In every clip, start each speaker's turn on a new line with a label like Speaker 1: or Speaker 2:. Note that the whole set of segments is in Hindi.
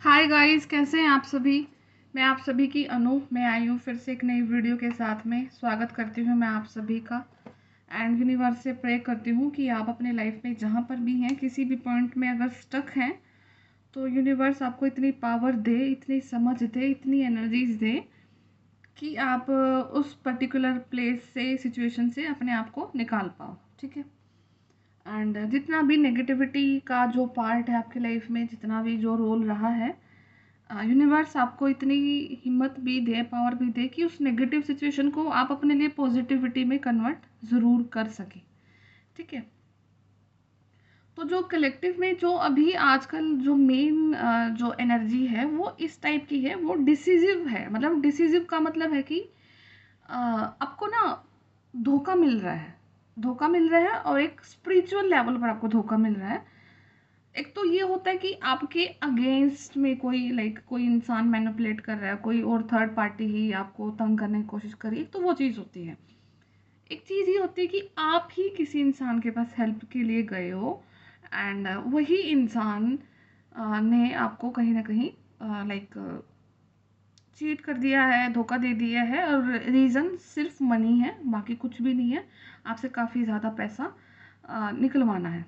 Speaker 1: हाय गाइस, कैसे हैं आप सभी। मैं आप सभी की अनु मैं आई हूँ फिर से एक नई वीडियो के साथ में। स्वागत करती हूँ मैं आप सभी का एंड यूनिवर्स से प्रे करती हूँ कि आप अपने लाइफ में जहाँ पर भी हैं, किसी भी पॉइंट में अगर स्टक हैं, तो यूनिवर्स आपको इतनी पावर दे, इतनी समझ दे, इतनी एनर्जीज दे कि आप उस पर्टिकुलर प्लेस से, सिचुएशन से अपने आप को निकाल पाओ। ठीक है। एंड जितना भी नेगेटिविटी का जो पार्ट है आपकी लाइफ में, जितना भी जो रोल रहा है, यूनिवर्स आपको इतनी हिम्मत भी दे, पावर भी दे कि उस नेगेटिव सिचुएशन को आप अपने लिए पॉजिटिविटी में कन्वर्ट ज़रूर कर सके। ठीक है। तो जो कलेक्टिव में जो अभी आजकल जो मेन जो एनर्जी है वो इस टाइप की है, वो डिसीजिव है। मतलब डिसीजिव का मतलब है कि आपको ना धोखा मिल रहा है, धोखा मिल रहा है, और एक स्पिरिचुअल लेवल पर आपको धोखा मिल रहा है। एक तो ये होता है कि आपके अगेंस्ट में कोई कोई इंसान मैनिपुलेट कर रहा है, कोई और थर्ड पार्टी ही आपको तंग करने की कोशिश कर रही है, तो वो चीज़ होती है। एक चीज़ ये होती है कि आप ही किसी इंसान के पास हेल्प के लिए गए हो एंड वही इंसान ने आपको कहीं ना कहीं चीट कर दिया है, धोखा दे दिया है, और रीज़न सिर्फ मनी है, बाकी कुछ भी नहीं है। आपसे काफ़ी ज़्यादा पैसा निकलवाना है।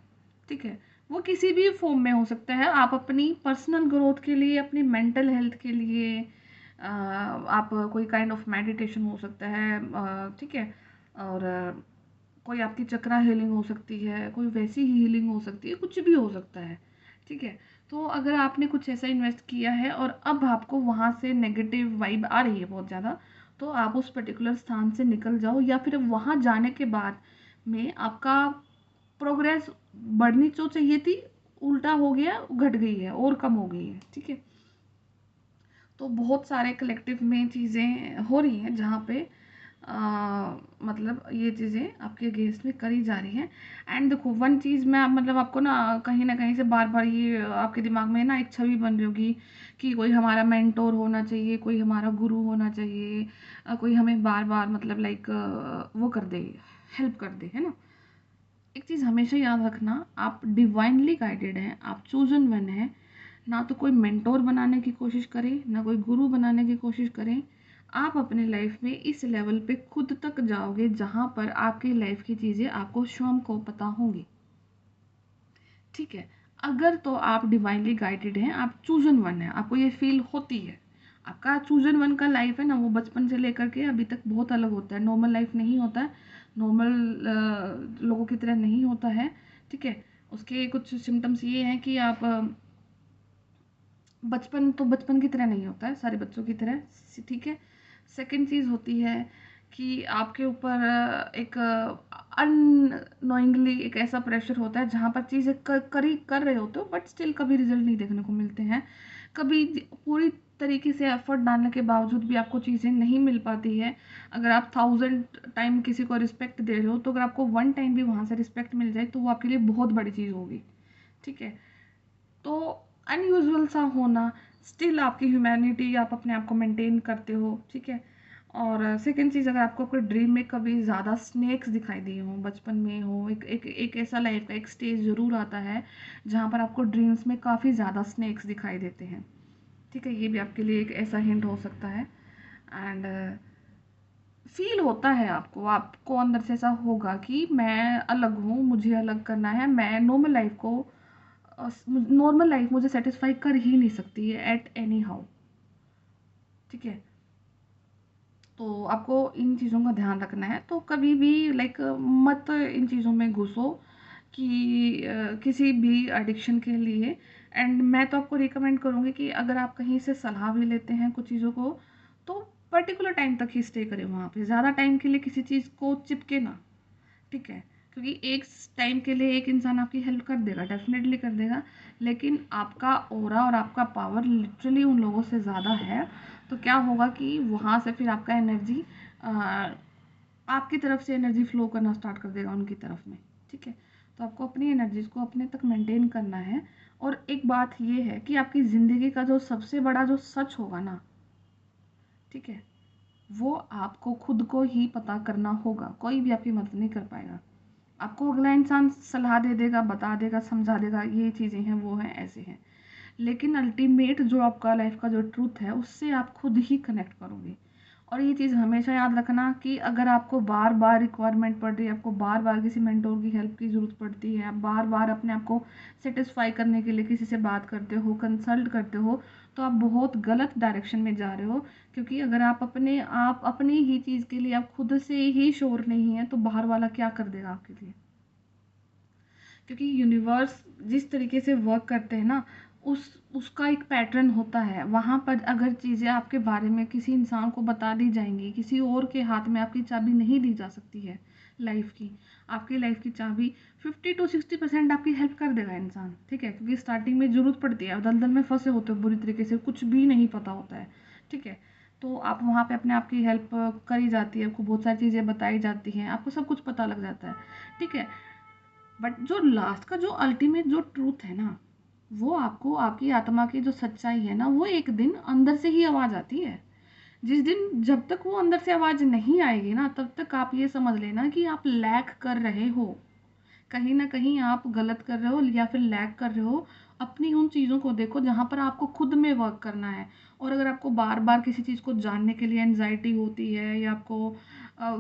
Speaker 1: ठीक है। वो किसी भी फॉर्म में हो सकता है। आप अपनी पर्सनल ग्रोथ के लिए, अपनी मेंटल हेल्थ के लिए, आप कोई काइंड ऑफ मेडिटेशन हो सकता है, ठीक है। और कोई आपकी चक्रा हीलिंग हो सकती है, कोई वैसी ही हीलिंग हो सकती है, कुछ भी हो सकता है। ठीक है। तो अगर आपने कुछ ऐसा इन्वेस्ट किया है और अब आपको वहाँ से नेगेटिव वाइब आ रही है बहुत ज़्यादा, तो आप उस पर्टिकुलर स्थान से निकल जाओ, या फिर वहाँ जाने के बाद में आपका प्रोग्रेस बढ़नी जो चाहिए थी, उल्टा हो गया, घट गई है और कम हो गई है। ठीक है। तो बहुत सारे कलेक्टिव में चीज़ें हो रही हैं जहाँ पे मतलब ये चीज़ें आपके अगेंस्ट में करी जा रही हैं। एंड देखो, वन चीज़ मैं मतलब आपको ना कहीं से बार बार ये आपके दिमाग में ना एक छवि बन रही होगी कि कोई हमारा मेंटोर होना चाहिए, कोई हमारा गुरु होना चाहिए, कोई हमें बार बार मतलब वो कर दे, हेल्प कर दे, है ना। एक चीज़ हमेशा याद रखना, आप डिवाइनली गाइडेड हैं, आप चूजन वन हैं। ना तो कोई मेंटोर बनाने की कोशिश करे, ना कोई गुरु बनाने की कोशिश करें। आप अपने लाइफ में इस लेवल पे खुद तक जाओगे जहाँ पर आपकी लाइफ की चीज़ें आपको स्वयं को पता होंगी। ठीक है। अगर तो आप डिवाइनली गाइडेड हैं, आप चूजन वन है, आपको ये फील होती है, आपका चूजन वन का लाइफ है ना, वो बचपन से लेकर के अभी तक बहुत अलग होता है, नॉर्मल लाइफ नहीं होता है, नॉर्मल लोगों की तरह नहीं होता है। ठीक है। उसके कुछ सिम्टम्स ये हैं कि आप बचपन तो बचपन की तरह नहीं होता है, सारे बच्चों की तरह। ठीक है। सेकंड चीज़ होती है कि आपके ऊपर एक अननोइंगली एक ऐसा प्रेशर होता है जहाँ पर चीज़ें कर रहे होते हो, बट स्टिल कभी रिजल्ट नहीं देखने को मिलते हैं। कभी पूरी तरीके से एफर्ट डालने के बावजूद भी आपको चीज़ें नहीं मिल पाती है। अगर आप 1000 टाइम किसी को रिस्पेक्ट दे रहे हो, तो अगर आपको वन टाइम भी वहाँ से रिस्पेक्ट मिल जाए, तो वो आपके लिए बहुत बड़ी चीज़ होगी। ठीक है। तो अनयूजुअल सा होना, स्टिल आपकी ह्यूमैनिटी, आप अपने आप को मेंटेन करते हो। ठीक है। और सेकंड चीज़, अगर आपको कोई ड्रीम में कभी ज़्यादा स्नेक्स दिखाई दिए हों, बचपन में हो, एक ऐसा लाइफ का एक स्टेज ज़रूर आता है जहाँ पर आपको ड्रीम्स में काफ़ी ज़्यादा स्नेक्स दिखाई देते हैं। ठीक है। ये भी आपके लिए एक ऐसा हिंट हो सकता है। एंड फील होता है आपको, आपको अंदर से ऐसा होगा कि मैं अलग हूँ, मुझे अलग करना है, मैं नॉर्मल लाइफ मुझे सेटिस्फाई कर ही नहीं सकती है एट एनी हाउ। ठीक है। तो आपको इन चीज़ों का ध्यान रखना है। तो कभी भी मत इन चीज़ों में घुसो कि किसी भी एडिक्शन के लिए। एंड मैं तो आपको रिकमेंड करूँगी कि अगर आप कहीं से सलाह भी लेते हैं कुछ चीज़ों को, तो पर्टिकुलर टाइम तक ही स्टे करें वहाँ पे, ज़्यादा टाइम के लिए किसी चीज़ को चिपके ना। ठीक है। क्योंकि एक टाइम के लिए एक इंसान आपकी हेल्प कर देगा, डेफिनेटली कर देगा, लेकिन आपका ऑरा और आपका पावर लिटरली उन लोगों से ज़्यादा है। तो क्या होगा कि वहाँ से फिर आपका एनर्जी आपकी तरफ से एनर्जी फ्लो करना स्टार्ट कर देगा उनकी तरफ में। ठीक है। तो आपको अपनी एनर्जीज को अपने तक मेंटेन करना है। और एक बात ये है कि आपकी ज़िंदगी का जो सबसे बड़ा जो सच होगा ना, ठीक है, वो आपको खुद को ही पता करना होगा, कोई भी आपकी मदद नहीं कर पाएगा। आपको अगला इंसान सलाह दे देगा, बता देगा, समझा देगा, ये चीज़ें हैं, वो हैं, ऐसे हैं, लेकिन अल्टीमेट जो आपका लाइफ का जो ट्रूथ है उससे आप खुद ही कनेक्ट करोगे। और ये चीज़ हमेशा याद रखना कि अगर आपको बार बार रिक्वायरमेंट पड़ रही है, आपको बार बार किसी मेंटोर की हेल्प की ज़रूरत पड़ती है, आप बार बार अपने आप को सेटिस्फाई करने के लिए किसी से बात करते हो, कंसल्ट करते हो, तो आप बहुत गलत डायरेक्शन में जा रहे हो। क्योंकि अगर आप अपनी ही चीज़ के लिए आप खुद से ही श्योर नहीं है तो बाहर वाला क्या कर देगा आपके लिए। क्योंकि यूनिवर्स जिस तरीके से वर्क करते हैं ना, उसका एक पैटर्न होता है। वहाँ पर अगर चीज़ें आपके बारे में किसी इंसान को बता दी जाएंगी, किसी और के हाथ में आपकी चाबी नहीं दी जा सकती है लाइफ की। आपकी लाइफ की चाबी 50 to 60% आपकी हेल्प कर देगा इंसान, ठीक है। क्योंकि स्टार्टिंग में ज़रूरत पड़ती है, दलदल में फंसे होते हो बुरी तरीके से, कुछ भी नहीं पता होता है, ठीक है। तो आप वहाँ पे अपने आप की हेल्प करी जाती है, आपको बहुत सारी चीज़ें बताई जाती हैं, आपको सब कुछ पता लग जाता है, ठीक है। बट जो लास्ट का जो अल्टीमेट जो ट्रूथ है ना, वो आपको आपकी आत्मा की जो सच्चाई है ना, वो एक दिन अंदर से ही आवाज़ आती है। जिस दिन जब तक वो अंदर से आवाज़ नहीं आएगी ना, तब तक आप ये समझ लेना कि आप लैक कर रहे हो, कहीं ना कहीं आप गलत कर रहे हो या फिर लैग कर रहे हो। अपनी उन चीज़ों को देखो जहाँ पर आपको खुद में वर्क करना है। और अगर आपको बार बार किसी चीज़ को जानने के लिए एनजाइटी होती है या आपको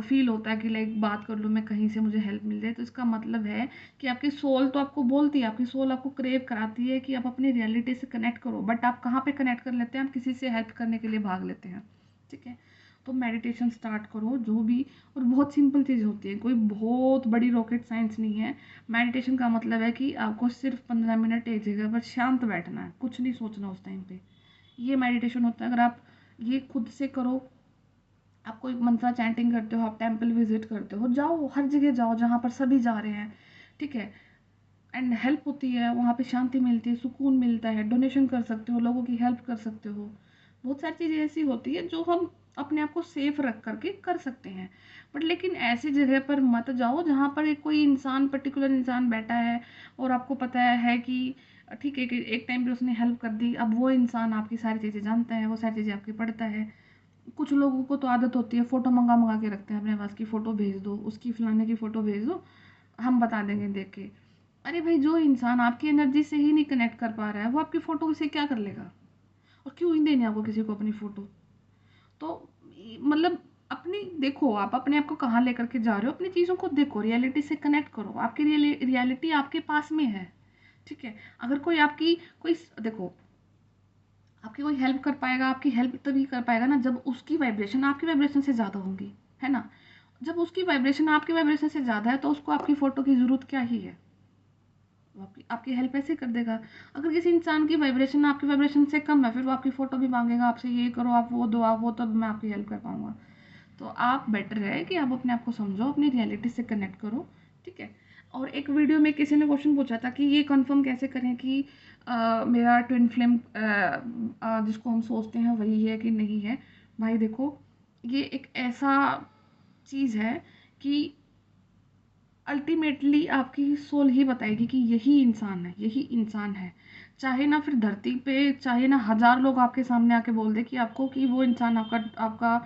Speaker 1: फील होता है कि लाइक बात कर लूँ मैं, कहीं से मुझे हेल्प मिल जाए, तो इसका मतलब है कि आपकी सोल तो आपको बोलती है, आपकी सोल आपको क्रेव कराती है कि आप अपनी रियलिटी से कनेक्ट करो। बट आप कहाँ पे कनेक्ट कर लेते हैं, आप किसी से हेल्प करने के लिए भाग लेते हैं, ठीक है। तो मेडिटेशन स्टार्ट करो जो भी। और बहुत सिंपल चीज़ होती है, कोई बहुत बड़ी रॉकेट साइंस नहीं है। मेडिटेशन का मतलब है कि आपको सिर्फ 15 मिनट एक जगह पर शांत बैठना है, कुछ नहीं सोचना उस टाइम पे। ये मेडिटेशन होता है। अगर आप ये खुद से करो, आप कोई मंत्रा चैंटिंग करते हो, आप टेम्पल विजिट करते हो, जाओ हर जगह जाओ जहाँ पर सभी जा रहे हैं, ठीक है। एंड हेल्प होती है वहाँ पे, शांति मिलती है, सुकून मिलता है, डोनेशन कर सकते हो, लोगों की हेल्प कर सकते हो। बहुत सारी चीज़ें ऐसी होती है जो हम अपने आप को सेफ रख करके कर सकते हैं। बट लेकिन ऐसी जगह पर मत जाओ जहाँ पर एक कोई इंसान, पर्टिकुलर इंसान बैठा है और आपको पता है कि ठीक है कि एक टाइम पे उसने हेल्प कर दी, अब वो इंसान आपकी सारी चीज़ें जानता है, वो सारी चीज़ें आपकी पढ़ता है। कुछ लोगों को तो आदत होती है, फ़ोटो मंगा मंगा के रखते हैं अपने पास की, फ़ोटो भेज दो, उसकी फलाने की फ़ोटो भेज दो, हम बता देंगे देख के। अरे भाई, जो इंसान आपकी एनर्जी से ही नहीं कनेक्ट कर पा रहा है वो आपकी फ़ोटो से क्या कर लेगा? और क्यों ही देनी आपको किसी को अपनी फ़ोटो? तो मतलब अपनी देखो, आप अपने आप को कहाँ लेकर के जा रहे हो, अपनी चीज़ों को देखो, रियलिटी से कनेक्ट करो। आपकी रियलिटी आपके पास में है, ठीक है। अगर कोई आपकी कोई देखो, आपकी कोई हेल्प कर पाएगा, आपकी हेल्प तभी कर पाएगा ना जब उसकी वाइब्रेशन आपकी वाइब्रेशन से ज़्यादा होंगी, है ना। जब उसकी वाइब्रेशन आपकी वाइब्रेशन से ज़्यादा है तो उसको आपकी फ़ोटो की ज़रूरत क्या ही है, वो आपकी हेल्प ऐसे कर देगा। अगर किसी इंसान की वाइब्रेशन आपकी वाइब्रेशन से कम है, फिर वो आपकी फ़ोटो भी मांगेगा आपसे, ये करो, आप वो दो, आप वो, तब मैं आपकी हेल्प कर पाऊँगा। तो आप बेटर है कि आप अपने आप को समझो, अपनी रियलिटी से कनेक्ट करो, ठीक है। और एक वीडियो में किसी ने क्वेश्चन पूछा था कि ये कंफर्म कैसे करें कि मेरा ट्विन फ्लेम जिसको हम सोचते हैं वही है कि नहीं है। भाई देखो, ये एक ऐसा चीज़ है कि अल्टीमेटली आपकी सोल ही बताएगी कि यही इंसान है, यही इंसान है। चाहे ना फिर धरती पे, चाहे ना 1000 लोग आपके सामने आके बोल दे कि आपको कि वो इंसान आपका आपका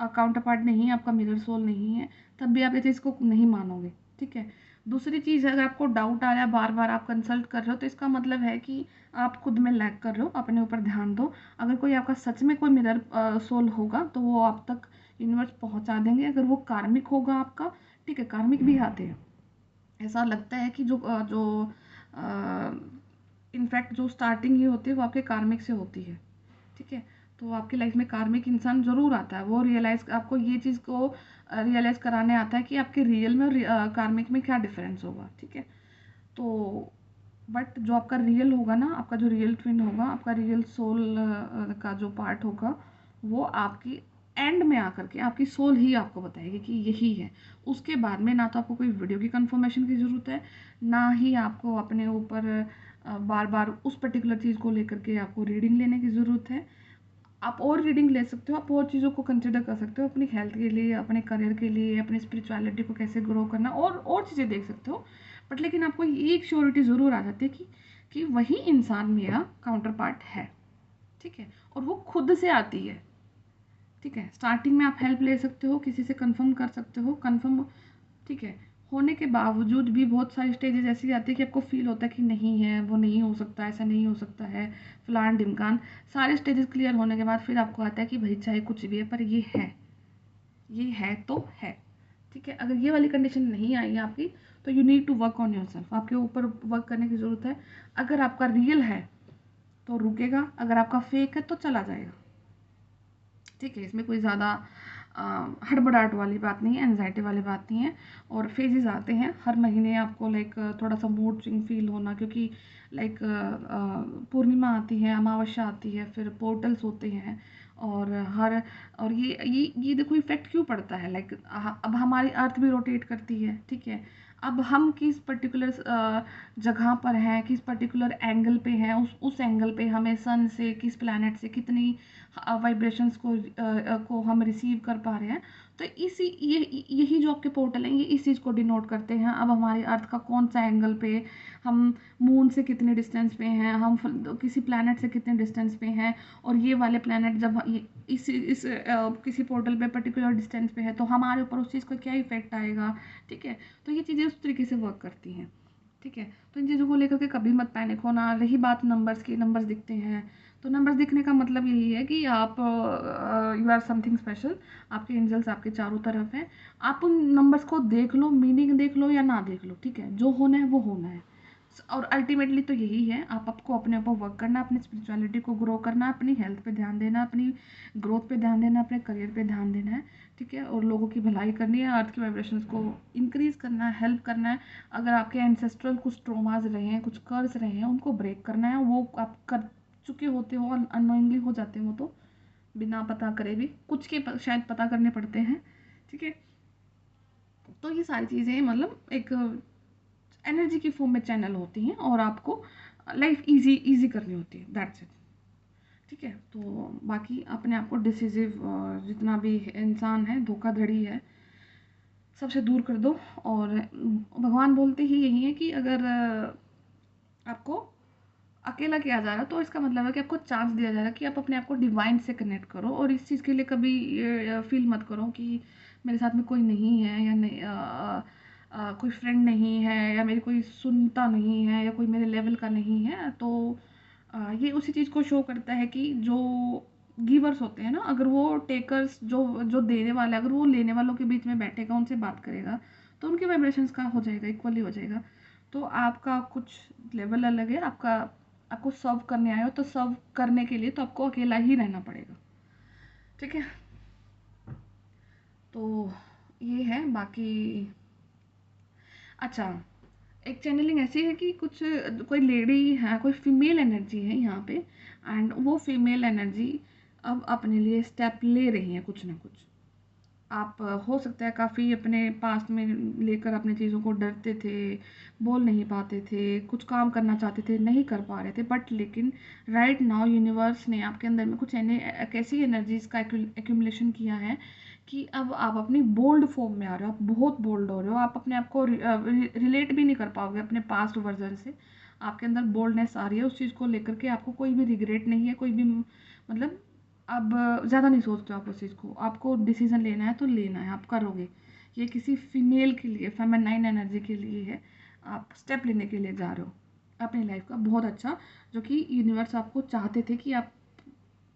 Speaker 1: काउंटर पार्ट नहीं है, आपका मिरर सोल नहीं है, तब भी आप इस चीज़ को नहीं मानोगे, ठीक है। दूसरी चीज़ है, अगर आपको डाउट आ रहा है, बार बार आप कंसल्ट कर रहे हो, तो इसका मतलब है कि आप खुद में लैग कर रहे हो, अपने ऊपर ध्यान दो। अगर कोई आपका सच में कोई मिरर सोल होगा तो वो आप तक यूनिवर्स पहुंचा देंगे। अगर वो कार्मिक होगा आपका, ठीक है, कार्मिक भी आते हैं। ऐसा लगता है कि जो इनफैक्ट जो स्टार्टिंग ही होती है वो आपके कार्मिक से होती है, ठीक है। तो आपकी लाइफ में कार्मिक इंसान ज़रूर आता है, वो रियलाइज़ आपको ये चीज़ को रियलाइज़ कराने आता है कि आपके रियल में और कार्मिक में क्या डिफरेंस होगा, ठीक है। तो बट जो आपका रियल होगा ना, आपका जो रियल ट्विन होगा, आपका रियल सोल का जो पार्ट होगा, वो आपकी एंड में आकर के आपकी सोल ही आपको बताएगी कि यही है। उसके बाद में ना तो आपको कोई वीडियो की कंफर्मेशन की ज़रूरत है, ना ही आपको अपने ऊपर बार बार उस पर्टिकुलर चीज़ को लेकर के आपको रीडिंग लेने की ज़रूरत है। आप और रीडिंग ले सकते हो, आप और चीज़ों को कंसिडर कर सकते हो अपनी हेल्थ के लिए, अपने करियर के लिए, अपनी स्पिरिचुअलिटी को कैसे ग्रो करना, और चीज़ें देख सकते हो। बट लेकिन आपको एक श्योरिटी ज़रूर आ जाती है कि वही इंसान मेरा काउंटर पार्ट है, ठीक है। और वो खुद से आती है, ठीक है। स्टार्टिंग में आप हेल्प ले सकते हो, किसी से कंफर्म कर सकते हो, कंफर्म, ठीक है। होने के बावजूद भी बहुत सारी स्टेजेस ऐसी आती है कि आपको फील होता है कि नहीं है, वो नहीं हो सकता, ऐसा नहीं हो सकता है, फलान ढिमकान। सारे स्टेजेस क्लियर होने के बाद फिर आपको आता है कि भाई चाहे कुछ भी है पर ये है तो है। ठीक है, अगर ये वाली कंडीशन नहीं आई है आपकी, तो you need to work on yourself, आपके ऊपर वर्क करने की ज़रूरत है। अगर आपका रियल है तो रुकेगा, अगर आपका फेक है तो चला जाएगा। ठीक है, इसमें कोई ज़्यादा हड़बड़ाहट वाली बात नहीं है, एनजाइटी वाली बात नहीं है। और फेजेस आते हैं हर महीने, आपको लाइक थोड़ा सा मूड स्विंग फील होना, क्योंकि लाइक पूर्णिमा आती है, अमावस्या आती है, फिर पोर्टल्स होते हैं। और हर और ये देखो इफेक्ट क्यों पड़ता है, लाइक अब हमारी अर्थ भी रोटेट करती है। ठीक है, अब हम किस पर्टिकुलर जगह पर हैं, किस पर्टिकुलर एंगल पे हैं, उस एंगल पे हमें सन से, किस प्लैनेट से कितनी वाइब्रेशंस को हम रिसीव कर पा रहे हैं। तो यही जो आपके पोर्टल हैं, ये इस चीज़ को डिनोट करते हैं। अब हमारी अर्थ का कौन सा एंगल पे, हम मून से कितने डिस्टेंस पे हैं, हम किसी प्लैनेट से कितने डिस्टेंस पे हैं। और ये वाले प्लैनेट जब किसी पोर्टल पे पर्टिकुलर डिस्टेंस पे है, तो हमारे ऊपर उस चीज़ का क्या इफेक्ट आएगा। ठीक है, तो ये चीज़ें उस तरीके से वर्क करती हैं। ठीक है, तो इन चीज़ों को लेकर के कभी मत पैनिक होना। रही बात नंबर्स की, नंबर्स दिखते हैं तो नंबर्स दिखने का मतलब यही है कि आप यू आर समथिंग स्पेशल। आपके एंजल्स आपके चारों तरफ हैं। आप उन नंबर्स को देख लो, मीनिंग देख लो या ना देख लो, ठीक है, जो होना है वो होना है। और अल्टीमेटली तो यही है, आपको अपने ऊपर वर्क करना, अपनी स्पिरिचुअलिटी को ग्रो करना, अपनी हेल्थ पे ध्यान देना, अपनी ग्रोथ पे ध्यान देना, अपने करियर पे ध्यान देना है। ठीक है, और लोगों की भलाई करनी है, अर्थ की वाइब्रेशंस को इंक्रीज़ करना है, हेल्प करना है। अगर आपके एंसेस्ट्रल कुछ ट्रोमाज रहे हैं, कुछ कर्स रहे हैं, उनको ब्रेक करना है। वो आप कर चुके होते हो, अननोइंगली हो जाते हो, तो बिना पता करे भी कुछ के शायद पता करने पड़ते हैं। ठीक है, तो ये सारी चीज़ें मतलब एक एनर्जी की फॉर्म में चैनल होती हैं, और आपको लाइफ इजी इजी करनी होती है, दैट्स इट। ठीक है, तो बाकी अपने आप को डिसीजिव जितना भी इंसान है, धोखाधड़ी है, सबसे दूर कर दो। और भगवान बोलते ही यही है कि अगर आपको अकेला किया जा रहा है, तो इसका मतलब है कि आपको चांस दिया जा रहा है कि आप अपने आप को डिवाइन से कनेक्ट करो। और इस चीज़ के लिए कभी फील मत करो कि मेरे साथ में कोई नहीं है, या नहीं कोई फ्रेंड नहीं है, या मेरी कोई सुनता नहीं है, या कोई मेरे लेवल का नहीं है। तो ये उसी चीज़ को शो करता है कि जो गिवर्स होते हैं ना, अगर वो टेकर्स, जो जो देने वाले, अगर वो लेने वालों के बीच में बैठेगा, उनसे बात करेगा, तो उनके वाइब्रेशंस का हो जाएगा, इक्वली हो जाएगा। तो आपका कुछ लेवल अलग है, आपको सर्व करने आए हो, तो सर्व करने के लिए तो आपको अकेला ही रहना पड़ेगा। ठीक है, तो ये है बाकी। अच्छा, एक चैनलिंग ऐसी है कि कुछ कोई लेडी है, कोई फीमेल एनर्जी है यहाँ पे, एंड वो फीमेल एनर्जी अब अपने लिए स्टेप ले रही है कुछ ना कुछ। आप हो सकता है काफ़ी अपने पास्ट में लेकर अपनी चीज़ों को डरते थे, बोल नहीं पाते थे, कुछ काम करना चाहते थे, नहीं कर पा रहे थे, बट लेकिन राइट नाउ यूनिवर्स ने आपके अंदर में कुछ ऐसी एनर्जीज का एक्यूमुलेशन किया है कि अब आप अपनी बोल्ड फॉर्म में आ रहे हो, आप बहुत बोल्ड हो रहे हो। आप अपने आप को रिलेट भी नहीं कर पाओगे अपने पास्ट वर्जन से। आपके अंदर बोल्डनेस आ रही है, उस चीज़ को लेकर के आपको कोई भी रिग्रेट नहीं है, कोई भी मतलब अब ज़्यादा नहीं सोचते हो आप उस चीज़ को। आपको डिसीजन लेना है तो लेना है, आप करोगे। ये किसी फीमेल के लिए, फेमिनाइन एनर्जी के लिए है। आप स्टेप लेने के लिए जा रहे हो अपनी लाइफ का, बहुत अच्छा, जो कि यूनिवर्स आपको चाहते थे कि आप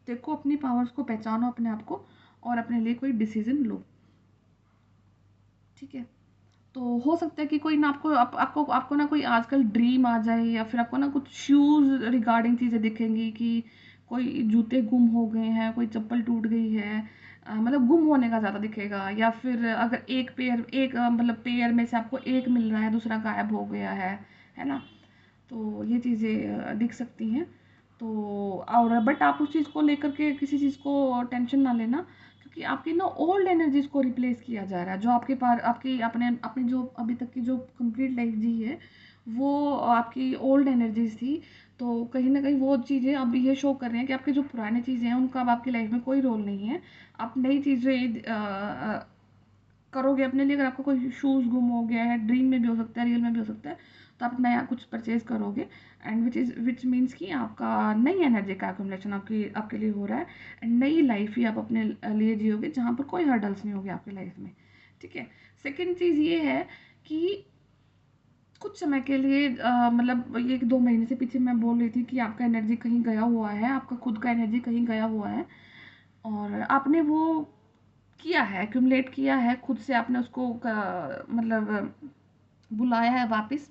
Speaker 1: देखो, अपनी पावर्स को पहचानो अपने आप को, और अपने लिए कोई डिसीजन लो। ठीक है, तो हो सकता है कि कोई ना आपको ना कोई आजकल ड्रीम आ जाए, या फिर आपको ना कुछ शूज़ रिगार्डिंग चीज़ें दिखेंगी कि कोई जूते गुम हो गए हैं, कोई चप्पल टूट गई है, मतलब गुम होने का ज़्यादा दिखेगा। या फिर अगर मतलब पेयर में से आपको एक मिल रहा है, दूसरा गायब हो गया है ना। तो ये चीज़ें दिख सकती हैं। तो और बट आप उस चीज़ को लेकर के किसी चीज़ को टेंशन ना लेना, क्योंकि आपकी ना ओल्ड एनर्जीज को रिप्लेस किया जा रहा है। जो आपके पास आपकी अपने अपनी जो अभी तक की जो कंप्लीट लाइफ जी है, वो आपकी ओल्ड एनर्जीज थी। तो कहीं ना कहीं वो चीज़ें अब ये शो कर रही हैं कि आपकी जो पुरानी चीज़ें हैं, उनका अब आपकी लाइफ में कोई रोल नहीं है। आप नई चीज़ें करोगे अपने लिए। अगर आपको कोई शूज़ गुम हो गया है, ड्रीम में भी हो सकता है, रियल में भी हो सकता है, तो आप नया कुछ परचेज करोगे, एंड विच मीन्स कि आपका नई एनर्जी का एक्यूमुलेशन आपके लिए हो रहा है, एंड नई लाइफ ही आप अपने लिए जियोगे, जहाँ पर कोई हर्डल्स नहीं होगी आपकी लाइफ में। ठीक है, सेकेंड चीज़ ये है कि कुछ समय के लिए मतलब ये 1-2 महीने से पीछे मैं बोल रही थी कि आपका एनर्जी कहीं गया हुआ है, आपका खुद का एनर्जी कहीं गया हुआ है और आपने वो किया है, एक्यूमुलेट किया है, खुद से आपने उसको मतलब बुलाया है वापस,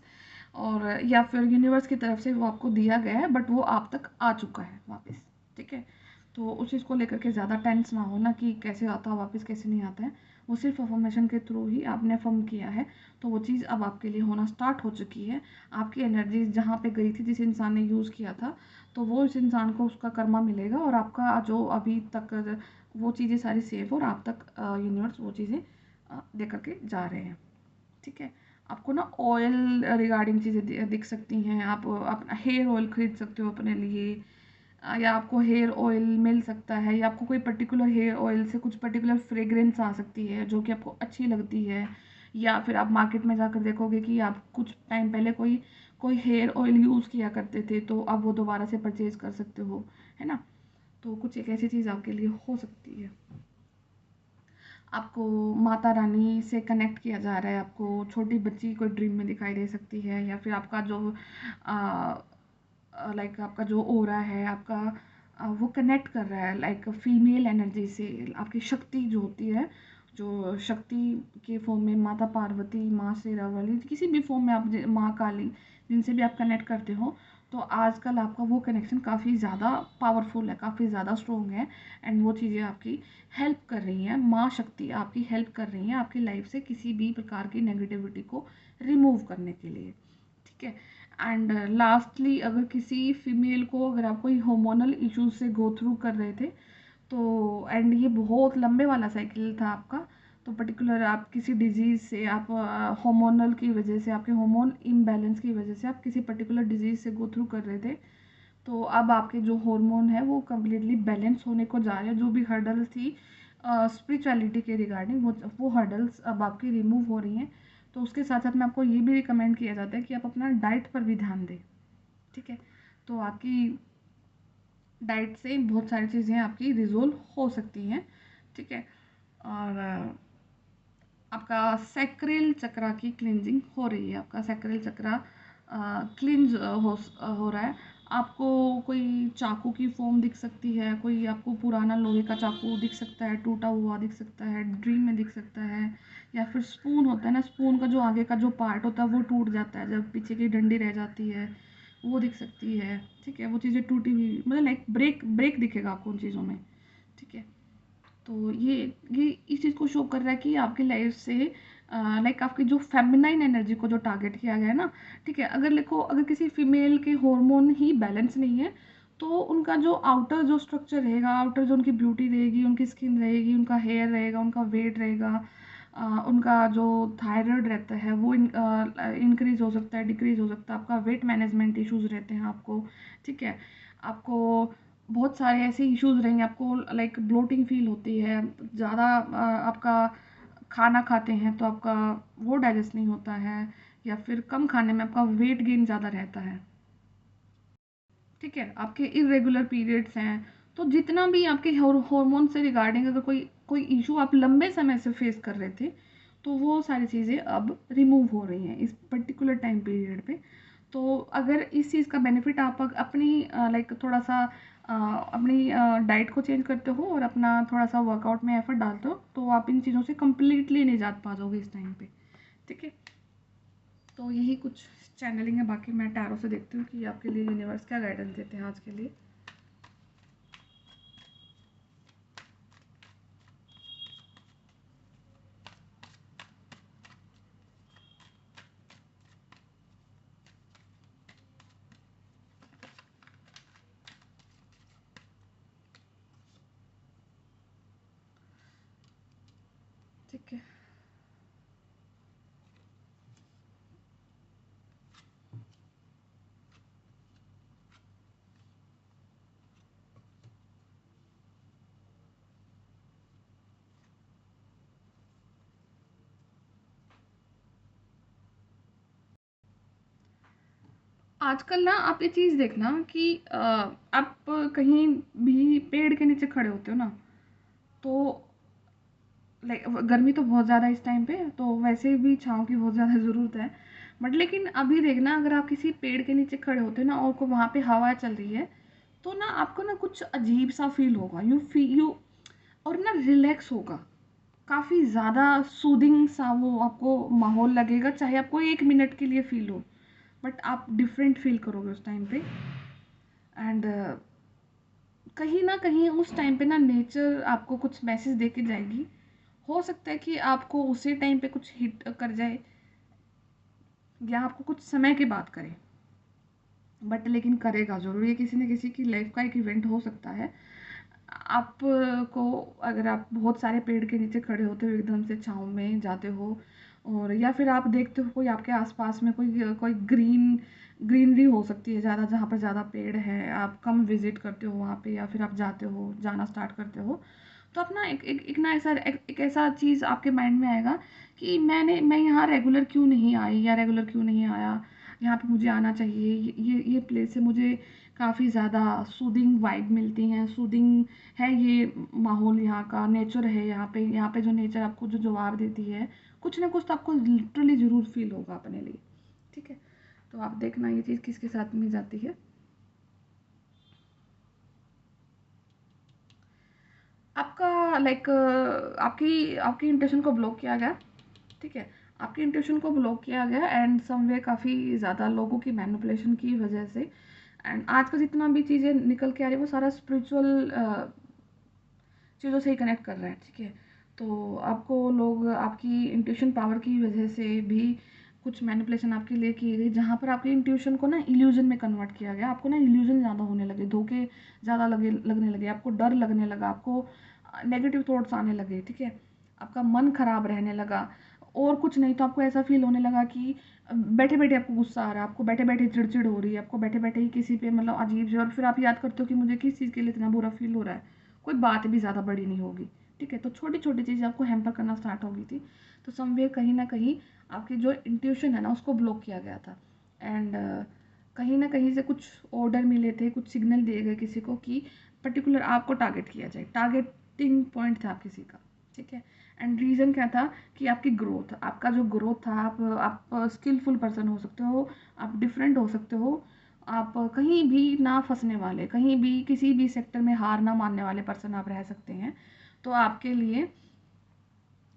Speaker 1: और या फिर यूनिवर्स की तरफ से वो आपको दिया गया है, बट वो आप तक आ चुका है वापस। ठीक है, तो उस चीज़ को लेकर के ज़्यादा टेंस ना होना कि कैसे आता है वापस, कैसे नहीं आता है। वो सिर्फ अफर्मेशन के थ्रू ही आपने अफर्म किया है, तो वो चीज़ अब आपके लिए होना स्टार्ट हो चुकी है। आपकी एनर्जी जहाँ पे गई थी, जिस इंसान ने यूज़ किया था, तो वो इस इंसान को उसका कर्मा मिलेगा, और आपका जो अभी तक वो चीज़ें सारी सेफ और आप तक यूनिवर्स वो चीज़ें दे करके जा रहे हैं। ठीक है, आपको ना ऑयल रिगार्डिंग चीज़ें दिख सकती हैं। आप अपना हेयर ऑयल खरीद सकते हो अपने लिए, या आपको हेयर ऑयल मिल सकता है, या आपको कोई पर्टिकुलर हेयर ऑयल से कुछ पर्टिकुलर फ्रेग्रेंस आ सकती है जो कि आपको अच्छी लगती है। या फिर आप मार्केट में जाकर देखोगे कि आप कुछ टाइम पहले कोई कोई हेयर ऑयल यूज़ किया करते थे, तो अब वो दोबारा से परचेज़ कर सकते हो, है ना? तो कुछ एक ऐसी चीज़ आपके लिए हो सकती है। आपको माता रानी से कनेक्ट किया जा रहा है, आपको छोटी बच्ची कोई ड्रीम में दिखाई दे सकती है, या फिर आपका जो लाइक आपका जो ऑरा है आपका, वो कनेक्ट कर रहा है लाइक फीमेल एनर्जी से। आपकी शक्ति जो होती है, जो शक्ति के फॉर्म में माता पार्वती, माँ शेरावाली, किसी भी फॉर्म में आप माँ काली, जिनसे भी आप कनेक्ट करते हो, तो आजकल आपका वो कनेक्शन काफ़ी ज़्यादा पावरफुल है, काफ़ी ज़्यादा स्ट्रॉन्ग है, एंड वो चीज़ें आपकी हेल्प कर रही हैं। माँ शक्ति आपकी हेल्प कर रही हैं आपकी लाइफ से किसी भी प्रकार की नेगेटिविटी को रिमूव करने के लिए। ठीक है, एंड लास्टली अगर किसी फीमेल को, अगर आप कोई हार्मोनल इश्यूज से गो थ्रू कर रहे थे, तो एंड ये बहुत लंबे वाला साइकिल था आपका, तो पर्टिकुलर आप किसी डिजीज़ से, आप हार्मोनल की वजह से, आपके हार्मोन इम्बैलेंस की वजह से आप किसी पर्टिकुलर डिजीज़ से गो थ्रू कर रहे थे, तो अब आपके जो हार्मोन है वो कम्प्लीटली बैलेंस होने को जा रहे हैं। जो भी हर्डल थी स्पिरिचुअलिटी के रिगार्डिंग, वो हर्डल्स अब आपकी रिमूव हो रही हैं। तो उसके साथ साथ में आपको ये भी रिकमेंड किया जाता है कि आप अपना डाइट पर भी ध्यान दें। ठीक है, तो आपकी डाइट से बहुत सारी चीज़ें आपकी रिजोल्व हो सकती हैं। ठीक है, और आपका सैक्रल चक्रा की क्लिनजिंग हो रही है, आपका सैक्रल चक्रा क्लिनज हो रहा है। आपको कोई चाकू की फॉर्म दिख सकती है, कोई आपको पुराना लोहे का चाकू दिख सकता है, टूटा हुआ दिख सकता है, ड्रीम में दिख सकता है, या फिर स्पून होता है ना, स्पून का जो आगे का जो पार्ट होता है वो टूट जाता है, जब पीछे की डंडी रह जाती है, वो दिख सकती है। ठीक है, वो चीज़ें टूटी हुई, मतलब लाइक ब्रेक ब्रेक दिखेगा आपको उन चीज़ों में। ठीक है, तो ये इस चीज़ को शो कर रहा है कि आपकी लाइफ से लाइक आपकी जो फेमिनाइन एनर्जी को जो टारगेट किया गया है ना। ठीक है, अगर देखो, अगर किसी फीमेल के हार्मोन ही बैलेंस नहीं है, तो उनका जो आउटर जो स्ट्रक्चर रहेगा, आउटर जो उनकी ब्यूटी रहेगी, उनकी स्किन रहेगी, उनका हेयर रहेगा, उनका वेट रहेगा, उनका जो थायराइड रहता है वो इंक्रीज हो सकता है, डिक्रीज हो सकता है, आपका वेट मैनेजमेंट इश्यूज रहते हैं आपको। ठीक है, आपको बहुत सारे ऐसे इश्यूज रहेंगे, आपको लाइक ब्लोटिंग फील होती है, ज़्यादा आपका खाना खाते हैं तो आपका वो डाइजेस्ट नहीं होता है, या फिर कम खाने में आपका वेट गेन ज़्यादा रहता है। ठीक है, आपके इरेगुलर पीरियड्स हैं, तो जितना भी आपके हार्मोन से रिगार्डिंग अगर कोई कोई इशू आप लंबे समय से फेस कर रहे थे, तो वो सारी चीज़ें अब रिमूव हो रही हैं इस पर्टिकुलर टाइम पीरियड पे। तो अगर इस चीज़ का बेनिफिट आप अपनी लाइक थोड़ा सा अपनी डाइट को चेंज करते हो और अपना थोड़ा सा वर्कआउट में एफर्ट डालते हो, तो आप इन चीज़ों से कम्प्लीटली निजात पा जाओगे इस टाइम पे। ठीक है, तो यही कुछ चैनलिंग है, बाकी मैं टैरो से देखती हूँ कि आपके लिए यूनिवर्स क्या गाइडेंस देते हैं आज के लिए। ठीक है, आजकल ना आप ये चीज़ देखना कि आप कहीं भी पेड़ के नीचे खड़े होते हो ना, तो लाइक गर्मी तो बहुत ज़्यादा इस टाइम पे, तो वैसे भी छाँव की बहुत ज़्यादा ज़रूरत है। बट लेकिन अभी देखना, अगर आप किसी पेड़ के नीचे खड़े होते हो ना और को वहाँ पे हवा चल रही है, तो ना आपको ना कुछ अजीब सा फील होगा, यू और ना रिलैक्स होगा, काफ़ी ज़्यादा सूदिंग सा वो आपको माहौल लगेगा, चाहे आपको 1 मिनट के लिए फील हो, बट आप डिफरेंट फील करोगे उस टाइम पे। एंड कहीं ना कहीं उस टाइम पे ना नेचर आपको कुछ मैसेज दे के जाएगी। हो सकता है कि आपको उसी टाइम पे कुछ हिट कर जाए, या आपको कुछ समय के बाद करे, बट लेकिन करेगा ज़रूर, ये किसी न किसी की लाइफ का एक इवेंट हो सकता है। आपको, अगर आप बहुत सारे पेड़ के नीचे खड़े होते हो, एकदम से छाँव में जाते हो, और या फिर आप देखते हो कोई आपके आसपास में कोई कोई ग्रीनरी हो सकती है ज़्यादा, जहाँ पर ज़्यादा पेड़ है, आप कम विजिट करते हो वहाँ पे, या फिर आप जाते हो, जाना स्टार्ट करते हो, तो अपना एक ना एक ऐसा चीज़ आपके माइंड में आएगा कि मैं यहाँ रेगुलर क्यों नहीं आई, या रेगुलर क्यों नहीं आया, यहाँ पे मुझे आना चाहिए। ये प्लेस से मुझे काफ़ी ज़्यादा सूदिंग वाइब मिलती हैं, सूदिंग है ये माहौल, यहाँ का नेचर है, यहाँ पे जो नेचर आपको जो जवाब देती है, कुछ ना कुछ तो आपको लिटरली ज़रूर फील होगा अपने लिए। ठीक है, तो आप देखना ये चीज़ किसके साथ में जाती है। आपका लाइक आपकी आपकी इंटेंशन को ब्लॉक किया गया। ठीक है, आपकी इंट्यूशन को ब्लॉक किया गया, एंड समवे काफ़ी ज़्यादा लोगों की मैनिपुलेशन की वजह से, एंड आज का जितना भी चीज़ें निकल के आ रही है वो सारा स्पिरिचुअल चीज़ों से ही कनेक्ट कर रहा है। ठीक है, तो आपको लोग आपकी इंट्यूशन पावर की वजह से भी कुछ मैनिपुलेशन आपके लिए की गई, जहाँ पर आपकी इंट्यूशन को ना इल्यूजन में कन्वर्ट किया गया, आपको ना इल्यूजन ज़्यादा होने लगे, धोखे ज़्यादा लगने लगे, आपको डर लगने लगा, आपको नेगेटिव थॉट्स आने लगे। ठीक है, आपका मन खराब रहने लगा, और कुछ नहीं तो आपको ऐसा फील होने लगा कि बैठे बैठे आपको गुस्सा आ रहा है, आपको बैठे बैठे चिड़चिड़ हो रही है, आपको बैठे बैठे ही किसी पे मतलब अजीब से, और फिर आप याद करते हो कि मुझे किस चीज़ के लिए इतना बुरा फील हो रहा है, कोई बात भी ज़्यादा बड़ी नहीं होगी। ठीक है, तो छोटी छोटी चीज़ें आपको हैम्पर करना स्टार्ट हो गई थी, तो समवेयर कहीं ना कहीं आपकी जो इंट्यूशन है ना उसको ब्लॉक किया गया था। एंड कहीं ना कहीं से कुछ ऑर्डर मिले थे, कुछ सिग्नल दिए गए किसी को कि पर्टिकुलर आपको टारगेट किया जाए, टारगेटिंग पॉइंट था किसी का। ठीक है, एंड रीज़न क्या था कि आपकी ग्रोथ, आपका जो ग्रोथ था, आप स्किलफुल पर्सन हो सकते हो, आप डिफरेंट हो सकते हो, आप कहीं भी ना फंसने वाले, कहीं भी किसी भी सेक्टर में हार ना मानने वाले पर्सन आप रह सकते हैं। तो आपके लिए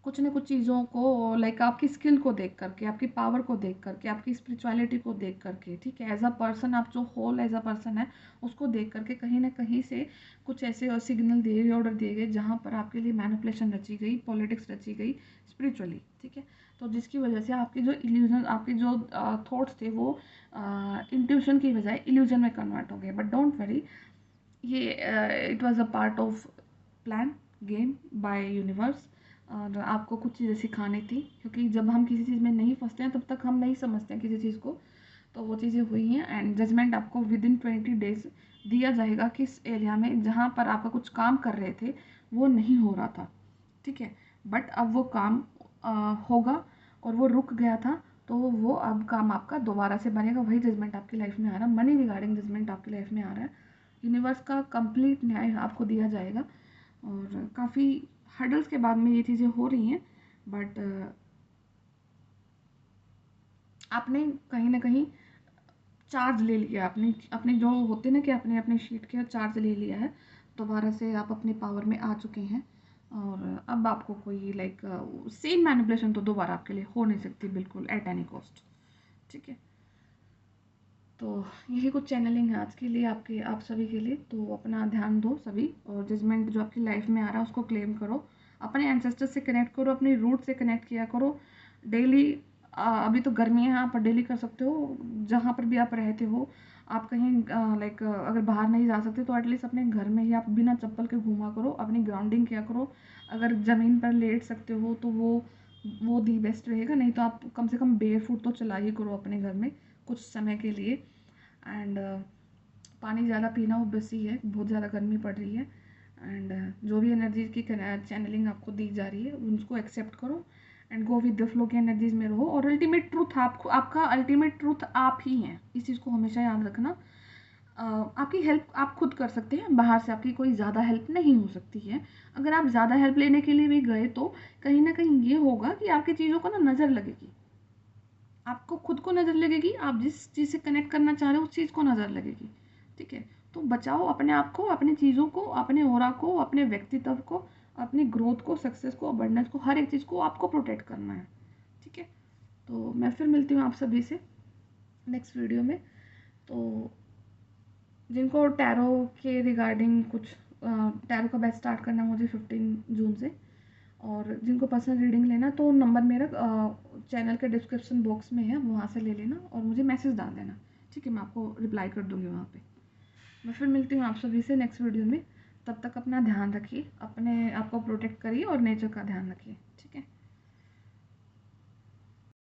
Speaker 1: कुछ न कुछ चीज़ों को लाइक आपकी स्किल को देख करके, आपकी पावर को देख करके, आपकी स्पिरिचुअलिटी को देख करके, ठीक है, एज अ पर्सन, आप जो होल एज अ पर्सन है उसको देख करके कहीं ना कहीं से कुछ ऐसे सिग्नल दिए गए, ऑर्डर दिए गए, जहाँ पर आपके लिए मैनिपुलेशन रची गई, पॉलिटिक्स रची गई स्पिरिचुअली। ठीक है, तो जिसकी वजह से आपकी जो इल्यूजन, आपके जो थॉट्स थे वो इंट्यूशन की बजाय इल्यूजन में कन्वर्ट हो गए। बट डोंट वरी, ये it was a part of plan game by universe, और आपको कुछ चीज़ें सिखानी थी, क्योंकि जब हम किसी चीज़ में नहीं फंसते हैं तब तक हम नहीं समझते हैं किसी चीज़ को। तो वो चीज़ें हुई हैं, एंड जजमेंट आपको विद इन 20 डेज दिया जाएगा किस एरिया में जहाँ पर आपका कुछ काम कर रहे थे वो नहीं हो रहा था। ठीक है, बट अब वो काम होगा, और वो रुक गया था, तो वो अब काम आपका दोबारा से बनेगा, वही जजमेंट आपकी लाइफ में आ रहा है, मनी रिगार्डिंग जजमेंट आपकी लाइफ में आ रहा है। यूनिवर्स का कंप्लीट न्याय आपको दिया जाएगा, और काफ़ी हर्डल्स के बाद में ये चीज़ें हो रही हैं, बट आपने कहीं ना कहीं चार्ज ले लिया, आपने अपने जो होते ना कि आपने अपने शीट के चार्ज ले लिया है, दोबारा से आप अपने पावर में आ चुके हैं, और अब आपको कोई लाइक सेम मैनिपुलेशन तो दोबारा आपके लिए हो नहीं सकती बिल्कुल एट एनी कॉस्ट। ठीक है, तो यही कुछ चैनलिंग है आज के लिए, आपके आप सभी के लिए। तो अपना ध्यान दो सभी, और जजमेंट जो आपकी लाइफ में आ रहा है उसको क्लेम करो, अपने एंसेस्टर से कनेक्ट करो, अपने रूट से कनेक्ट किया करो डेली। अभी तो गर्मी है, आप डेली कर सकते हो, जहाँ पर भी आप रहते हो, आप कहीं लाइक अगर बाहर नहीं जा सकते तो एटलीस्ट अपने घर में ही आप बिना चप्पल के घूमा करो, अपनी ग्राउंडिंग किया करो। अगर ज़मीन पर लेट सकते हो तो वो दी बेस्ट रहेगा, नहीं तो आप कम से कम बेयर फुट तो चला ही करो अपने घर में कुछ समय के लिए। एंड पानी ज़्यादा पीना ऑब्वियसली है, बहुत ज़्यादा गर्मी पड़ रही है, एंड जो भी एनर्जी की चैनलिंग आपको दी जा रही है उनको एक्सेप्ट करो, and go with the flow की एनर्जीज में रहो, और अल्टीमेट ट्रूथ आपको, आपका अल्टीमेट ट्रूथ आप ही हैं, इस चीज़ को हमेशा याद रखना। आपकी हेल्प आप खुद कर सकते हैं, बाहर से आपकी कोई ज़्यादा हेल्प नहीं हो सकती है। अगर आप ज़्यादा हेल्प लेने के लिए भी गए तो कहीं न कहीं ये होगा कि आपकी चीज़ों को ना नज़र लगेगी। आपको खुद को नज़र लगेगी, आप जिस चीज़ से कनेक्ट करना चाह रहे हो उस चीज़ को नज़र लगेगी, ठीक है? तो बचाओ अपने आप को, अपनी चीज़ों को, अपने ऑरा को, अपने व्यक्तित्व को, अपनी ग्रोथ को, सक्सेस को, अबंडेंस को, हर एक चीज़ को आपको प्रोटेक्ट करना है, ठीक है? तो मैं फिर मिलती हूँ आप सभी से नेक्स्ट वीडियो में। तो जिनको टैरो के रिगार्डिंग कुछ टैरो का बैच स्टार्ट करना है मुझे 15 जून से, और जिनको पर्सनल रीडिंग लेना तो नंबर मेरा चैनल के डिस्क्रिप्शन बॉक्स में है, वहाँ से ले लेना और मुझे मैसेज डाल देना, ठीक है? मैं आपको रिप्लाई कर दूँगी वहाँ पे। मैं फिर मिलती हूँ आप सभी से नेक्स्ट वीडियो में। तब तक अपना ध्यान रखिए, अपने आप को प्रोटेक्ट करिए और नेचर का ध्यान रखिए, ठीक है?